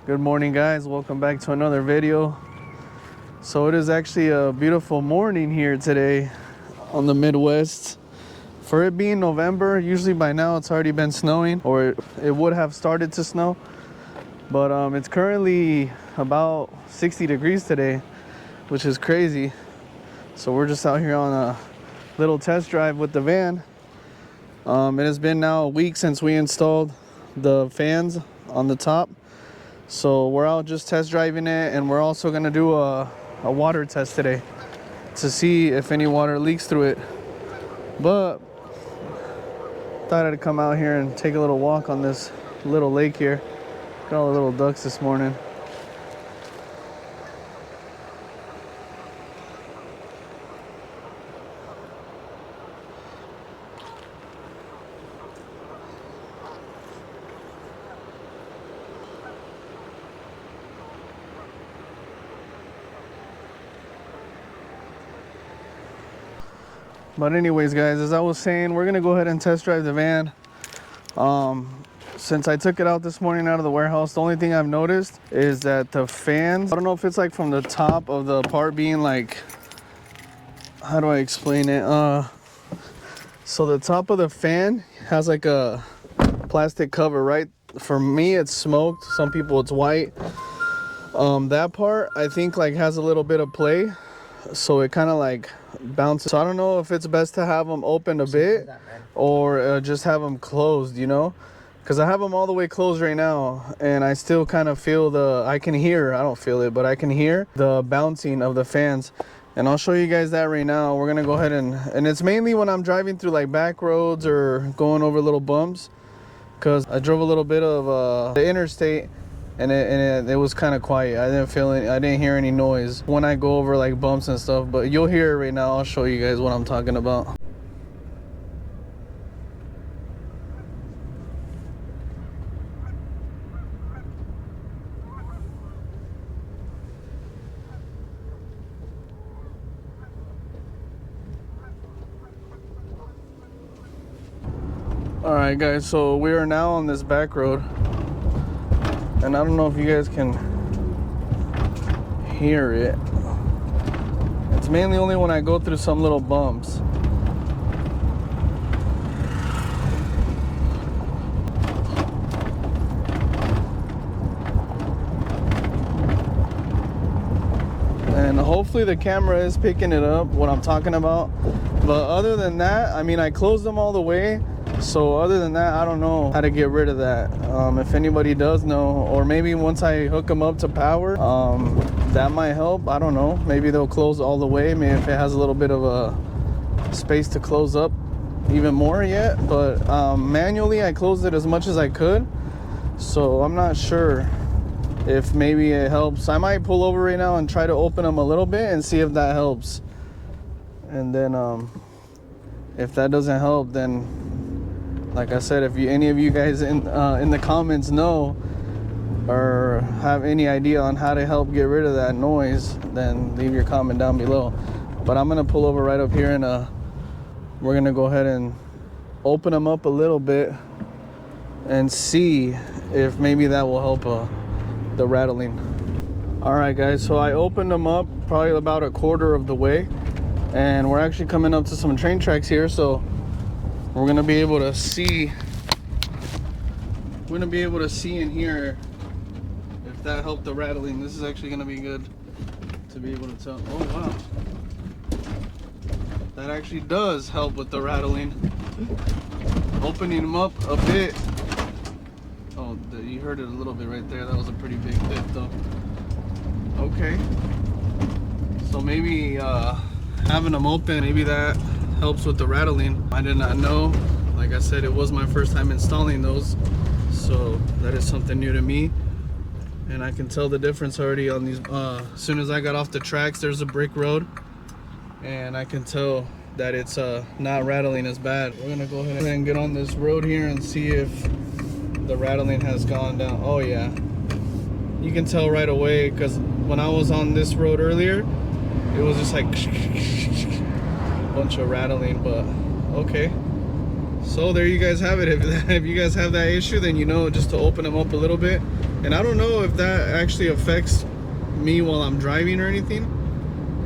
Good morning, guys. Welcome back to another video. So it is actually a beautiful morning here today on the Midwest. For it being November, usually by now it's already been snowing, or it would have started to snow. But it's currently about 60 degrees today, which is crazy. So we're just out here on a little test drive with the van. It has been now a week since we installed the fans on the top. So we're out just test driving it, and we're also gonna do a water test today to see if any water leaks through it. But thought I'd come out here and take a little walk on this little lake here. Got all the little ducks this morning. But anyways, guys, as I was saying, we're gonna go ahead and test drive the van. Since I took it out this morning out of the warehouse, the only thing I've noticed is that the fans, I don't know if it's like from the top of the part being like, how do I explain it? So the top of the fan has like a plastic cover, right? For me, it's smoked. Some people it's white. That part I think like has a little bit of play, so it kind of like bounces. So I don't know if it's best to have them open a bit or just have them closed, you know, because I have them all the way closed right now, and I still kind of feel I can hear, I don't feel it, but I can hear the bouncing of the fans. And I'll show you guys that right now. We're gonna go ahead and it's mainly when I'm driving through like back roads or going over little bumps, because I drove a little bit of the interstate, and it was kind of quiet. I didn't hear any noise when I go over like bumps and stuff, but you'll hear it right now. I'll show you guys what I'm talking about. All right, guys, so we are now on this back road, and I don't know if you guys can hear it. It's mainly only when I go through some little bumps. And hopefully the camera is picking it up, what I'm talking about. But other than that, I mean, I closed them all the way. So other than that, I don't know how to get rid of that. If anybody does know, or maybe once I hook them up to power, that might help. I don't know. Maybe they'll close all the way. Maybe if it has a little bit of a space to close up even more yet. But manually, I closed it as much as I could. So I'm not sure if maybe it helps. I might pull over right now and try to open them a little bit and see if that helps. And then if that doesn't help, then like I said, if any of you guys in the comments know or have any idea on how to help get rid of that noise, then leave your comment down below. But I'm gonna pull over right up here, and we're gonna go ahead and open them up a little bit and see if maybe that will help the rattling. All right, guys, so I opened them up probably about a quarter of the way, and we're actually coming up to some train tracks here, so we're gonna be able to see. We're gonna be able to see and hear if that helped the rattling. This is actually gonna be good to be able to tell. Oh wow, that actually does help with the rattling. Opening them up a bit. Oh, you heard it a little bit right there. That was a pretty big dip, though. Okay, so maybe having them open, maybe that helps with the rattling. I did not know. Like I said, it was my first time installing those, so that is something new to me, and I can tell the difference already on these. As soon as I got off the tracks, there's a brick road, and I can tell that it's not rattling as bad. We're gonna go ahead and get on this road here and see if the rattling has gone down. Oh yeah, you can tell right away, because when I was on this road earlier, it was just like bunch of rattling. But okay, so there you guys have it. If you guys have that issue, then you know just to open them up a little bit And I don't know if that actually affects me while I'm driving or anything.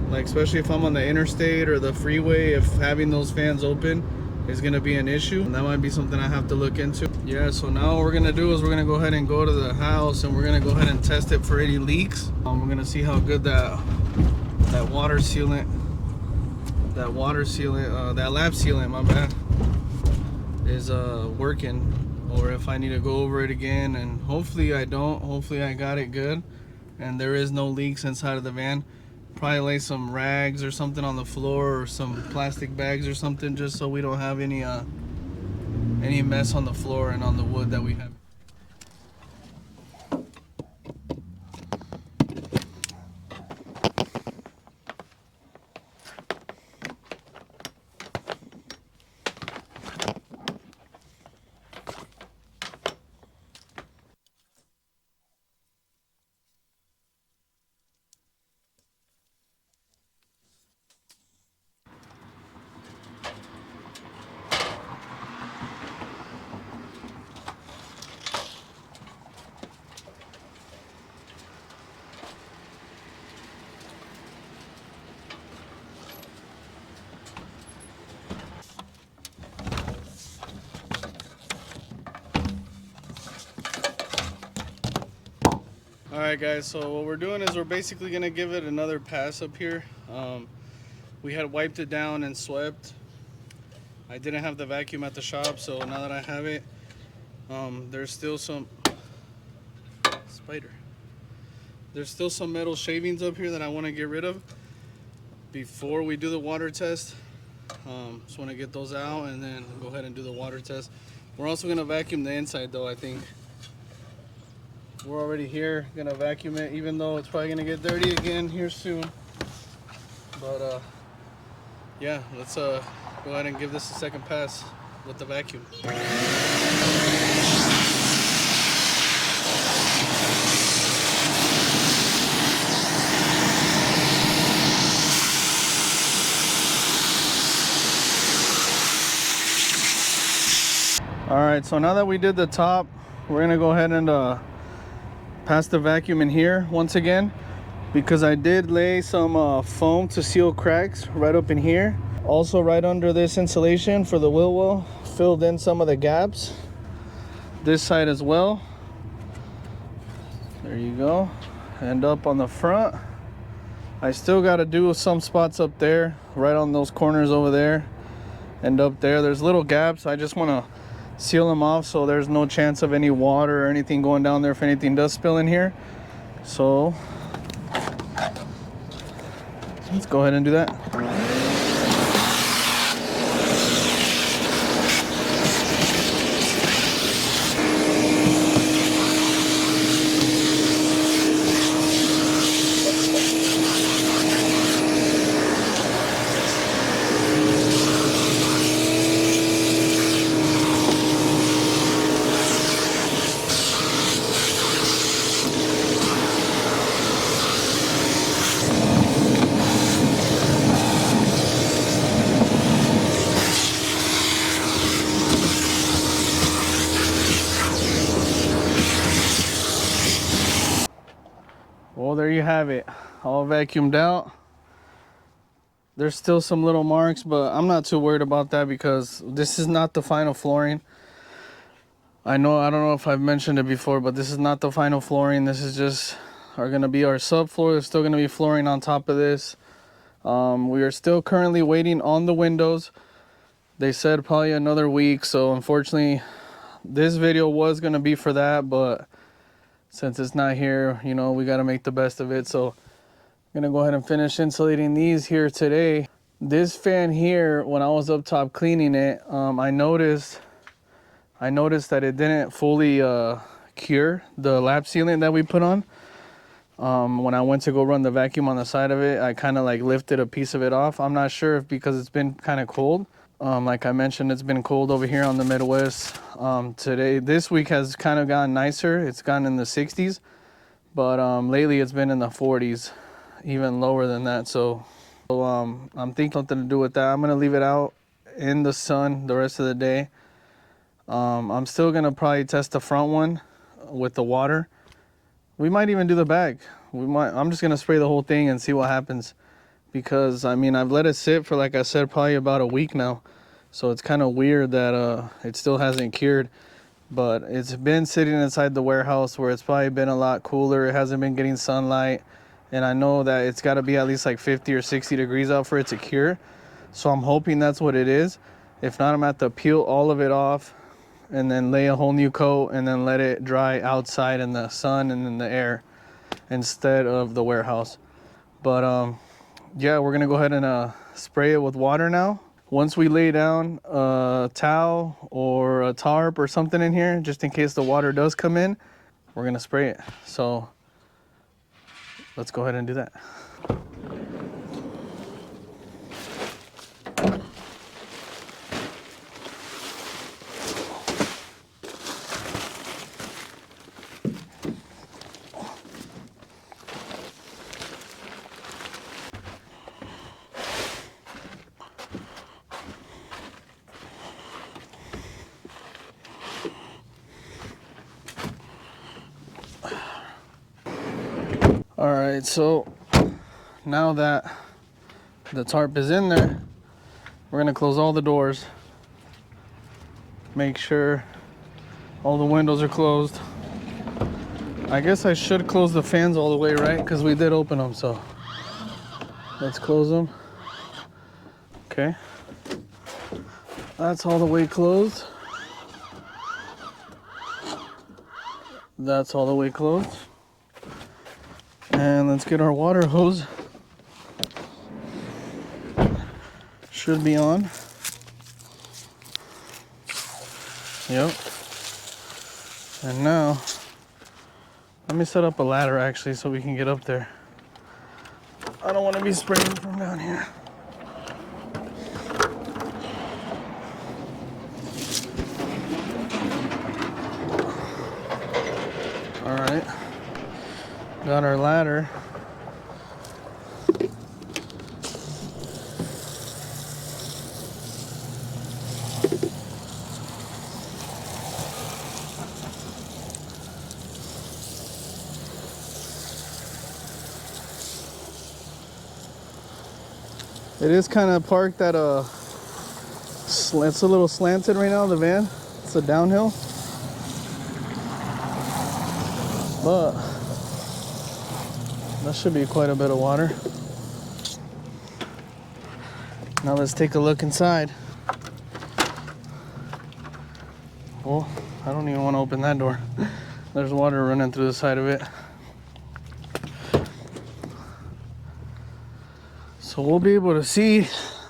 Like, especially if I'm on the interstate or the freeway, if having those fans open is gonna be an issue. And that might be something I have to look into. Yeah, so now what we're gonna do is we're gonna go ahead and go to the house and we're gonna go ahead and test it for any leaks. We're gonna see how good that water sealant, that lap sealant, my bad, is working, or if I need to go over it again. And hopefully I don't. Hopefully I got it good and there is no leaks inside of the van. Probably lay some rags or something on the floor or some plastic bags or something, just so we don't have any mess on the floor and on the wood that we have. Alright guys, so what we're doing is we're basically going to give it another pass up here. We had wiped it down and swept. I didn't have the vacuum at the shop, so now that I have it, there's still some There's still some metal shavings up here that I want to get rid of before we do the water test. Just want to get those out and then go ahead and do the water test. We're also going to vacuum the inside though, I think. We're already here, gonna vacuum it, even though it's probably gonna get dirty again here soon. But yeah, let's go ahead and give this a second pass with the vacuum. All right, so now that we did the top, we're gonna go ahead and pass the vacuum in here once again, because I did lay some foam to seal cracks right up in here. Also right under this insulation for the wheel well, filled in some of the gaps. This side as well. There you go. And up on the front, I still got to do some spots up there, right on those corners over there. And up there, there's little gaps. I just want to seal them off so there's no chance of any water or anything going down there if anything does spill in here. So let's go ahead and do that. Well, there you have it, all vacuumed out. There's still some little marks, but I'm not too worried about that because this is not the final flooring. I don't know if I've mentioned it before, but this is not the final flooring. This is just gonna be our subfloor. There's still gonna be flooring on top of this. We are still currently waiting on the windows. They said probably another week, so unfortunately this video was gonna be for that, but since it's not here, you know, we got to make the best of it. So I'm gonna go ahead and finish insulating these here today. This fan here, when I was up top cleaning it, I noticed that it didn't fully cure the lap sealant that we put on. When I went to go run the vacuum on the side of it, I kind of like lifted a piece of it off. I'm not sure if because it's been kind of cold. Like I mentioned, it's been cold over here on the Midwest. This week has kind of gotten nicer. It's gotten in the 60s, but lately it's been in the 40s, even lower than that. So I'm thinking something to do with that. I'm gonna leave it out in the sun the rest of the day. I'm still gonna probably test the front one with the water We might even do the back. I'm just gonna spray the whole thing and see what happens, because I mean, I've let it sit for, like I said, probably about a week now. So it's kind of weird that it still hasn't cured. But it's been sitting inside the warehouse where it's probably been a lot cooler. It hasn't been getting sunlight. And I know that it's got to be at least like 50 or 60 degrees out for it to cure. So I'm hoping that's what it is. If not, I'm going to have to peel all of it off and then lay a whole new coat and then let it dry outside in the sun and in the air instead of the warehouse. But yeah, we're going to go ahead and spray it with water now. Once we lay down a towel or a tarp or something in here, just in case the water does come in, we're gonna spray it. So let's go ahead and do that. All right, so now that the tarp is in there, we're gonna close all the doors. Make sure all the windows are closed. I guess I should close the fans all the way, right? Because we did open them, so let's close them. Okay, that's all the way closed. That's all the way closed. And let's get our water hose. Should be on. Yep. And now, let me set up a ladder actually so we can get up there. I don't want to be spraying from down here. All right. Got our ladder. It is kind of parked at it's a little slanted right now, the van. It's a downhill. But that should be quite a bit of water. Now let's take a look inside. Well, I don't even want to open that door. There's water running through the side of it. So we'll be able to see if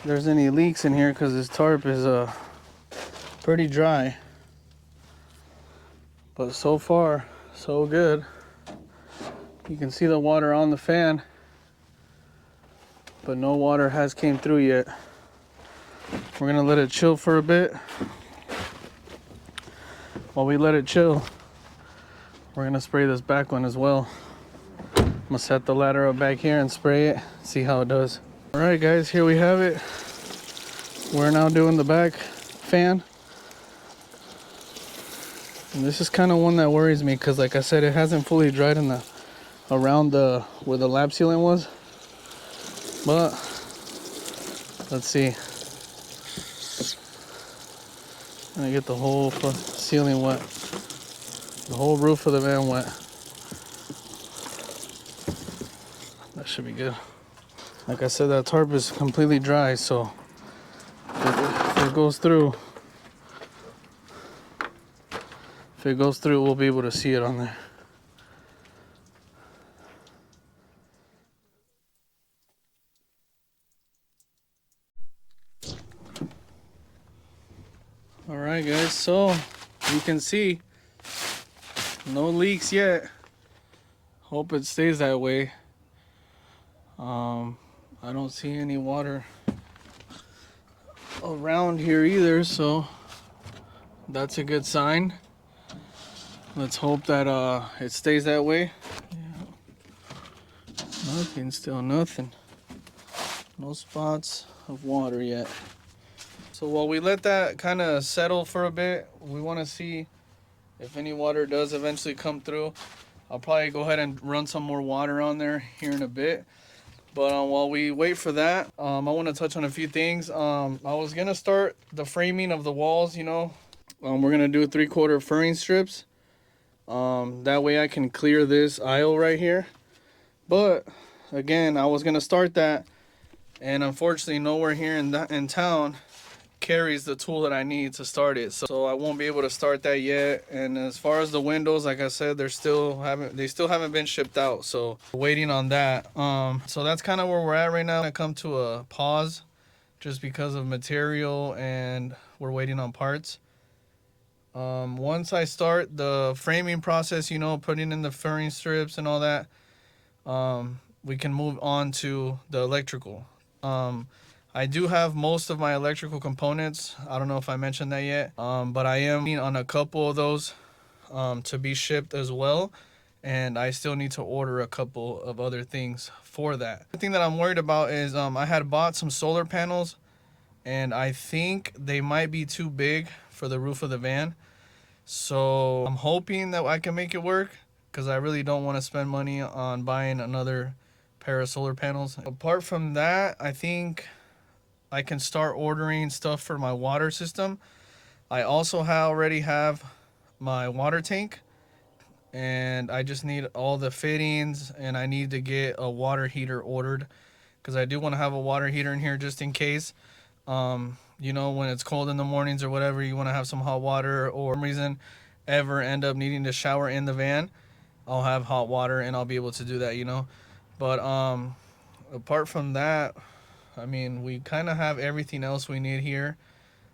there's any leaks in here because this tarp is pretty dry. But so far, so good. You can see the water on the fan, but no water has came through yet. We're gonna let it chill for a bit. While we let it chill, we're gonna spray this back one as well. I'm gonna set the ladder up back here and spray it, see how it does. All right guys, here we have it. We're now doing the back fan. And this is kind of one that worries me because like I said, it hasn't fully dried in the around the where the lap sealant was. But let's see. I'm gonna get the whole ceiling wet. The whole roof of the van wet. That should be good. Like I said, that tarp is completely dry, so if it goes through, we'll be able to see it on there. All right, guys, so you can see no leaks yet. Hope it stays that way. I don't see any water around here either, so that's a good sign. Let's hope that it stays that way. Yeah. Nothing, still nothing. No spots of water yet. So while we let that kind of settle for a bit, we want to see If any water does eventually come through, I'll probably go ahead and run some more water on there here in a bit. But while we wait for that, I want to touch on a few things. I was going to start the framing of the walls, you know. We're going to do 3/4 furring strips. That way I can clear this aisle right here. But again, I was going to start that, and unfortunately nowhere here in town carries the tool that I need to start it, so I won't be able to start that yet. And as far as the windows, like I said, they still haven't been shipped out, so waiting on that. So that's kind of where we're at right now. I come to a pause just because of material, and we're waiting on parts. Once I start the framing process, you know, putting in the furring strips and all that, we can move on to the electrical. I do have most of my electrical components. I don't know if I mentioned that yet, but I am on a couple of those to be shipped as well, and I still need to order a couple of other things for that. The thing that I'm worried about is I had bought some solar panels, and I think they might be too big for the roof of the van. So I'm hoping that I can make it work, because I really don't want to spend money on buying another pair of solar panels. Apart from that, I think I can start ordering stuff for my water system. I also already have my water tank, and I just need all the fittings, and I need to get a water heater ordered, because I do want to have a water heater in here just in case. You know, when it's cold in the mornings or whatever, you want to have some hot water, or for some reason ever end up needing to shower in the van, I'll have hot water and I'll be able to do that, you know. But apart from that, I mean, we kind of have everything else we need here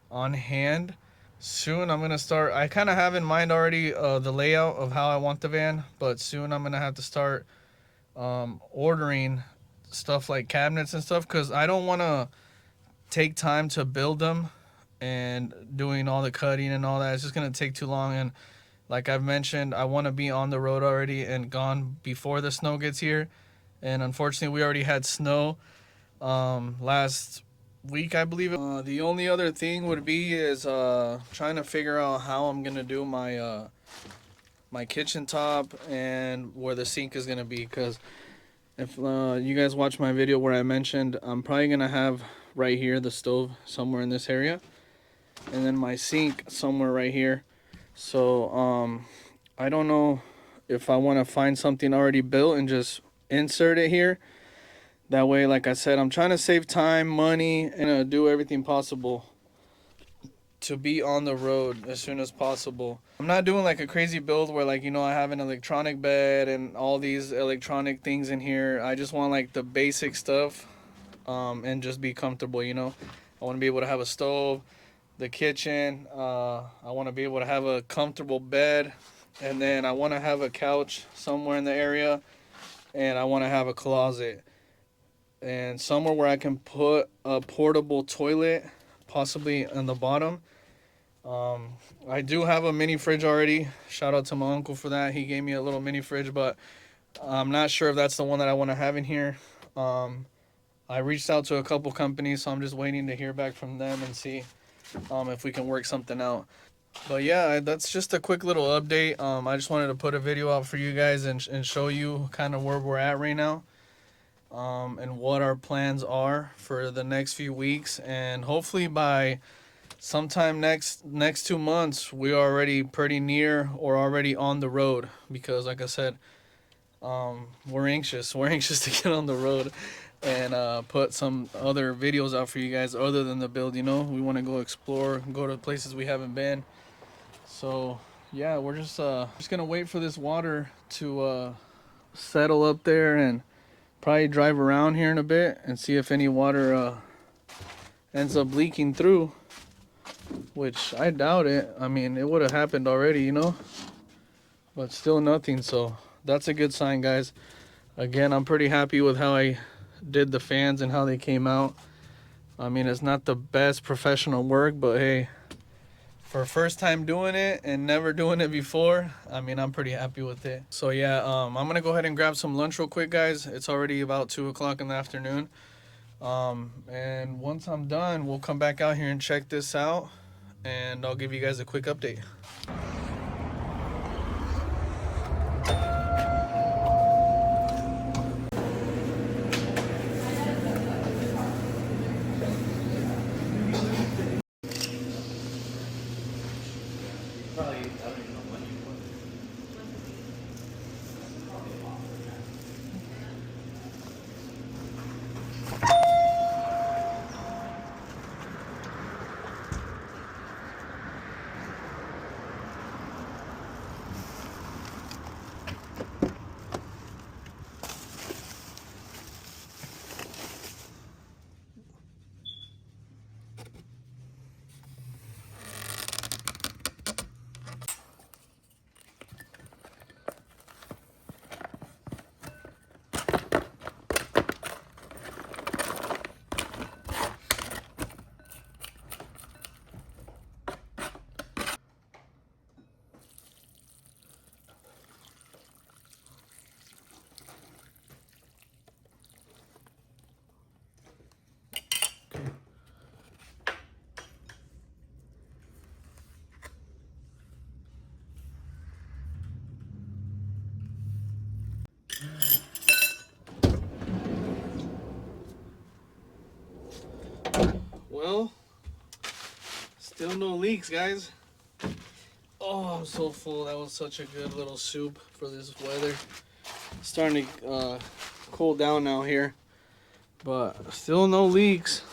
on hand. Soon I'm going to start, I kind of have in mind already the layout of how I want the van, but soon I'm going to have to start ordering stuff like cabinets and stuff, because I don't want to take time to build them and doing all the cutting and all that. It's just going to take too long, and like I've mentioned, I want to be on the road already and gone before the snow gets here. And unfortunately, we already had snow last week, I believe. The only other thing would be is trying to figure out how I'm gonna do my my kitchen top and where the sink is gonna be, because if you guys watch my video where I mentioned, I'm probably gonna have right here the stove somewhere in this area, and then my sink somewhere right here. So I don't know if I want to find something already built and just insert it here. That way, like I said, I'm trying to save time, money, and do everything possible to be on the road as soon as possible. I'm not doing like a crazy build where, like, you know, I have an electronic bed and all these electronic things in here. I just want like the basic stuff and just be comfortable, you know. I want to be able to have a stove, the kitchen. I want to be able to have a comfortable bed, and then I want to have a couch somewhere in the area, and I want to have a closet and somewhere where I can put a portable toilet, possibly on the bottom. I do have a mini fridge already. Shout out to my uncle for that. He gave me a little mini fridge, but I'm not sure if that's the one that I want to have in here. I reached out to a couple companies, so I'm just waiting to hear back from them and see if we can work something out. But yeah, that's just a quick little update. I just wanted to put a video out for you guys and show you kind of where we're at right now, and what our plans are for the next few weeks. And hopefully by sometime next 2 months, we are already pretty near or already on the road, because like I said, we're anxious to get on the road and put some other videos out for you guys other than the build. You know, we want to go explore, go to places we haven't been. So yeah, we're just gonna wait for this water to settle up there, and probably drive around here in a bit and see if any water ends up leaking through, which I doubt it. I mean, it would have happened already, you know, but still nothing. So that's a good sign, guys. Again, I'm pretty happy with how I did the fans and how they came out. I mean, it's not the best professional work, but hey, for first time doing it and never doing it before, I mean, I'm pretty happy with it. So yeah, I'm gonna go ahead and grab some lunch real quick, guys. It's already about 2 o'clock in the afternoon. And once I'm done, we'll come back out here and check this out, and I'll give you guys a quick update. Well, still no leaks, guys. Oh, I'm so full. That was such a good little soup for this weather. It's starting to cool down now here, but still no leaks.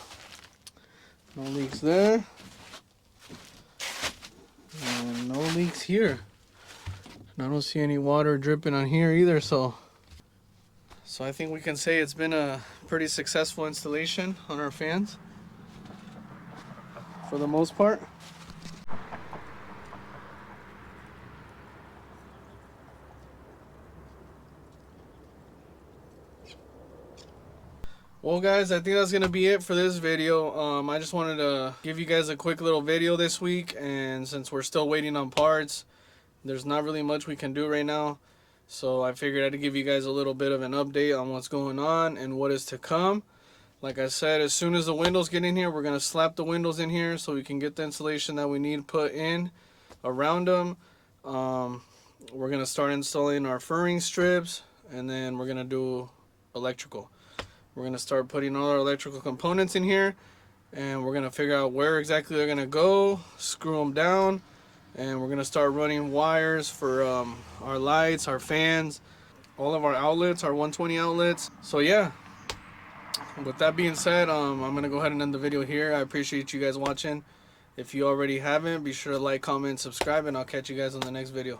No leaks there, and no leaks here. And I don't see any water dripping on here either, so I think we can say it's been a pretty successful installation on our fans for the most part. Well guys, I think that's gonna be it for this video. I just wanted to give you guys a quick little video this week, and since we're still waiting on parts, there's not really much we can do right now. So I figured I'd give you guys a little bit of an update on what's going on and what is to come. Like I said, as soon as the windows get in here, we're going to slap the windows in here so we can get the insulation that we need put in around them. We're going to start installing our furring strips, and then we're going to do electrical. We're going to start putting all our electrical components in here, and we're going to figure out where exactly they're going to go, screw them down, and we're going to start running wires for our lights, our fans, all of our outlets, our 120 outlets. So yeah, with that being said, I'm going to go ahead and end the video here. I appreciate you guys watching. If you already haven't, be sure to like, comment, subscribe, and I'll catch you guys on the next video.